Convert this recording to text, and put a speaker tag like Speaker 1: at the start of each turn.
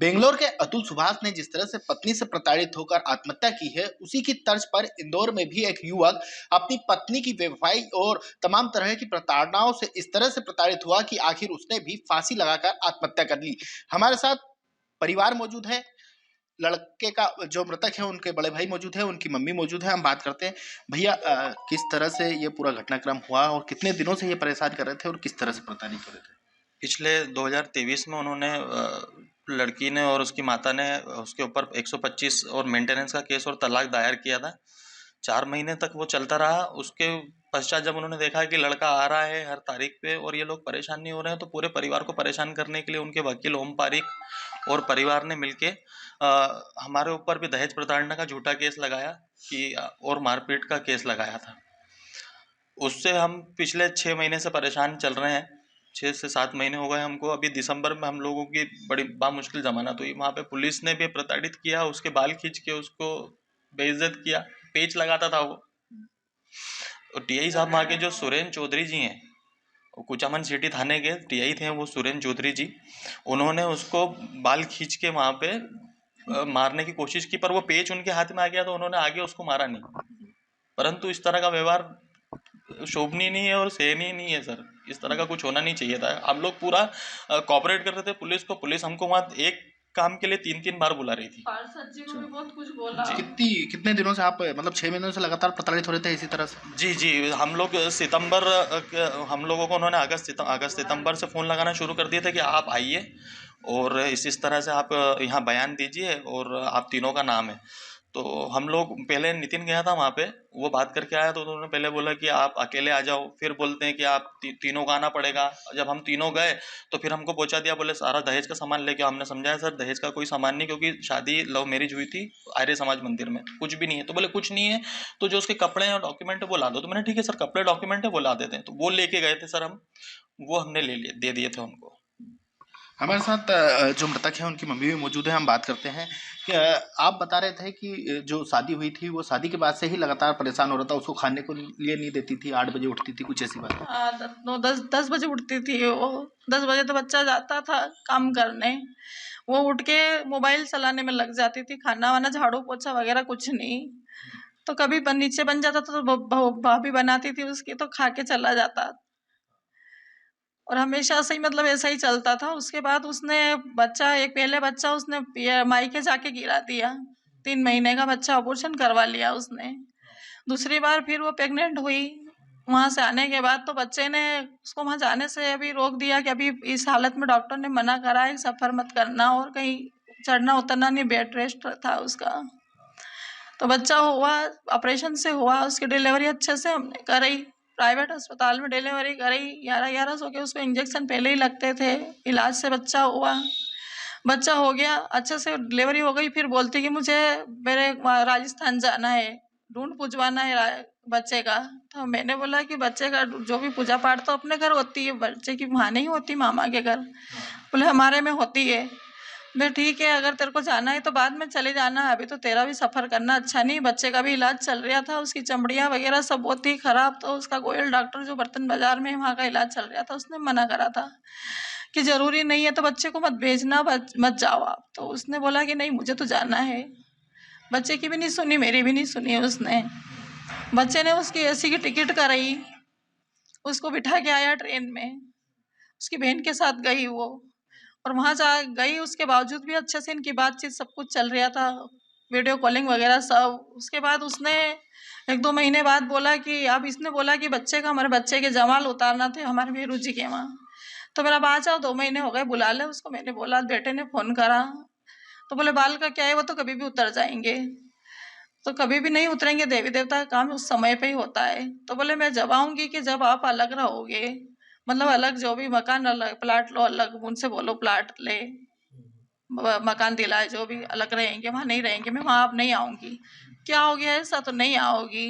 Speaker 1: बेंगलोर के अतुल सुभाष ने जिस तरह से पत्नी से प्रताड़ित होकर आत्महत्या की है, उसी की तर्ज पर इंदौर में भी एक युवक अपनी पत्नी की बेवफाई और तमाम तरह की प्रताड़नाओं से इस तरह से प्रताड़ित हुआ कि आखिर उसने भी फांसी लगाकर आत्महत्या कर ली। हमारे साथ परिवार मौजूद है, लड़के का जो मृतक है उनके बड़े भाई मौजूद है, उनकी मम्मी मौजूद है। हम बात करते हैं। भैया, किस तरह से ये पूरा घटनाक्रम हुआ और कितने दिनों से ये परेशान कर रहे थे और किस तरह से प्रताड़ित कर रहे थे?
Speaker 2: पिछले 2023 में उन्होंने लड़की ने और उसकी माता ने उसके ऊपर 125 और मेंटेनेंस का केस और तलाक दायर किया था। 4 महीने तक वो चलता रहा। उसके पश्चात जब उन्होंने देखा कि लड़का आ रहा है हर तारीख पे और ये लोग परेशान नहीं हो रहे हैं, तो पूरे परिवार को परेशान करने के लिए उनके वकील ओम पारीक और परिवार ने मिलके हमारे ऊपर भी दहेज प्रताड़ना का झूठा केस लगाया कि और मारपीट का केस लगाया था। उससे हम पिछले 6 महीने से परेशान चल रहे हैं। 6 से 7 महीने हो गए हमको। अभी दिसंबर में हम लोगों की बड़ी बामुश्किल जमानत हुई। वहाँ पे पुलिस ने भी प्रताड़ित किया, उसके बाल खींच के उसको बेइज्जत किया। पेच लगाता था वो। और टीआई साहब वहाँ के जो सुरेंद्र चौधरी जी हैं, कुचामन सिटी थाने के टीआई थे वो सुरेंद्र चौधरी जी, उन्होंने उसको बाल खींच के वहाँ पे मारने की कोशिश की, पर वो पेच उनके हाथ में आ गया तो उन्होंने आगे उसको मारा नहीं। परंतु इस तरह का व्यवहार शोभनीय नहीं है और सहनीय नहीं है सर। इस तरह का कुछ होना नहीं चाहिए था। हम लोग पूरा कोऑपरेट कर रहे थे पुलिस को। पुलिस हमको वहाँ एक काम के लिए 3-3 बार बुला रही थी।
Speaker 3: पार्षद जी को भी बहुत कुछ बोला।
Speaker 1: कितने दिनों से आप, मतलब 6 महीनों से लगातार प्रताड़ित हो रहे थे इसी तरह से?
Speaker 2: जी, हम लोग सितंबर, हम लोगों को उन्होंने अगस्त सितंबर से फ़ोन लगाना शुरू कर दिए थे कि आप आइए और इस तरह से आप यहाँ बयान दीजिए और आप तीनों का नाम है। तो हम लोग पहले, नितिन गया था वहाँ पे, वो बात करके आया तो उन्होंने पहले बोला कि आप अकेले आ जाओ, फिर बोलते हैं कि आप तीनों का आना पड़ेगा। जब हम तीनों गए तो फिर हमको पहुँचा दिया, बोले सारा दहेज का सामान लेके। हमने समझाया सर दहेज का कोई सामान नहीं, क्योंकि शादी लव मैरिज हुई थी आर्य समाज मंदिर में, कुछ भी नहीं है। तो बोले कुछ नहीं है तो जो उसके कपड़े हैं और डॉक्यूमेंट है वो ला दो। तो मैंने ठीक है सर, कपड़े डॉक्यूमेंट है वो ला देते हैं। तो वो लेके गए थे सर हम, वो हमने ले लिए, दे दिए थे उनको।
Speaker 1: हमारे साथ जो मृतक है उनकी मम्मी भी मौजूद है। हम बात करते हैं कि आप बता रहे थे कि जो शादी हुई थी वो शादी के बाद से ही लगातार परेशान हो रहा था, उसको खाने को लिए नहीं देती थी, 8 बजे उठती थी, कुछ ऐसी बात?
Speaker 3: हाँ, 9-10 बजे उठती थी वो। 10 बजे तो बच्चा जाता था काम करने, वो उठ के मोबाइल चलाने में लग जाती थी। खाना वाना, झाड़ू पोछा वगैरह कुछ नहीं। तो कभी नीचे बन जाता था तो भाभी बनाती थी उसकी, तो खा के चला जाता। और हमेशा से ही मतलब ऐसा ही चलता था। उसके बाद उसने पहले बच्चा उसने मायके जाके गिरा दिया। 3 महीने का बच्चा, ऑपरेशन करवा लिया उसने। दूसरी बार फिर वो प्रेग्नेंट हुई। वहाँ से आने के बाद तो बच्चे ने उसको वहाँ जाने से अभी रोक दिया कि अभी इस हालत में डॉक्टर ने मना करा है, सफ़र मत करना और कहीं चढ़ना उतरना नहीं, बेड रेस्ट था उसका। तो बच्चा हुआ, ऑपरेशन से हुआ, उसकी डिलीवरी अच्छे से हमने कराई। प्राइवेट अस्पताल में डिलीवरी कराई। 1100 के उसको इंजेक्शन पहले ही लगते थे। इलाज से बच्चा हुआ, बच्चा हो गया, अच्छे से डिलीवरी हो गई। फिर बोलती कि मुझे मेरे राजस्थान जाना है, ढूंढ पुजवाना है बच्चे का। तो मैंने बोला कि बच्चे का जो भी पूजा पाठ तो अपने घर होती है, बच्चे की वहाँ नहीं होती, मामा के घर। बोले हमारे में होती है। मैं ठीक है, अगर तेरे को जाना है तो बाद में चले जाना, अभी तो तेरा भी सफ़र करना अच्छा नहीं। बच्चे का भी इलाज चल रहा था, उसकी चमड़ियाँ वगैरह सब बहुत ही ख़राब। तो उसका गोयल डॉक्टर जो बर्तन बाजार में वहाँ का इलाज चल रहा था, उसने मना करा था कि ज़रूरी नहीं है तो बच्चे को मत भेजना, मत जाओ आप। तो उसने बोला कि नहीं मुझे तो जाना है। बच्चे की भी नहीं सुनी, मेरी भी नहीं सुनी उसने। बच्चे ने उसकी एसी की टिकट कराई, उसको बिठा के आया ट्रेन में, उसकी बहन के साथ गई वो। और वहाँ जा गई, उसके बावजूद भी अच्छे से इनकी बातचीत सब कुछ चल रहा था, वीडियो कॉलिंग वगैरह सब। उसके बाद उसने 1-2 महीने बाद बोला कि अब इसने बोला कि हमारे बच्चे के जमाल उतारना थे हमारे वीरू जी के वहाँ। तो मेरा आ जाओ, 2 महीने हो गए, बुला ले उसको। मैंने बोला, बेटे ने फ़ोन करा तो बोले बाल का क्या है, वो तो कभी भी उतर जाएंगे। तो कभी भी नहीं उतरेंगे, देवी देवता का काम उस समय पे ही होता है। तो बोले मैं जब आऊँगी कि जब आप अलग रहोगे, मतलब अलग, जो भी मकान अलग, प्लाट लो अलग, उनसे बोलो प्लाट ले, मकान दिलाए, जो भी अलग रहेंगे, वहाँ नहीं रहेंगे, मैं वहाँ अब नहीं आऊँगी। क्या हो गया, ऐसा तो नहीं आओगी।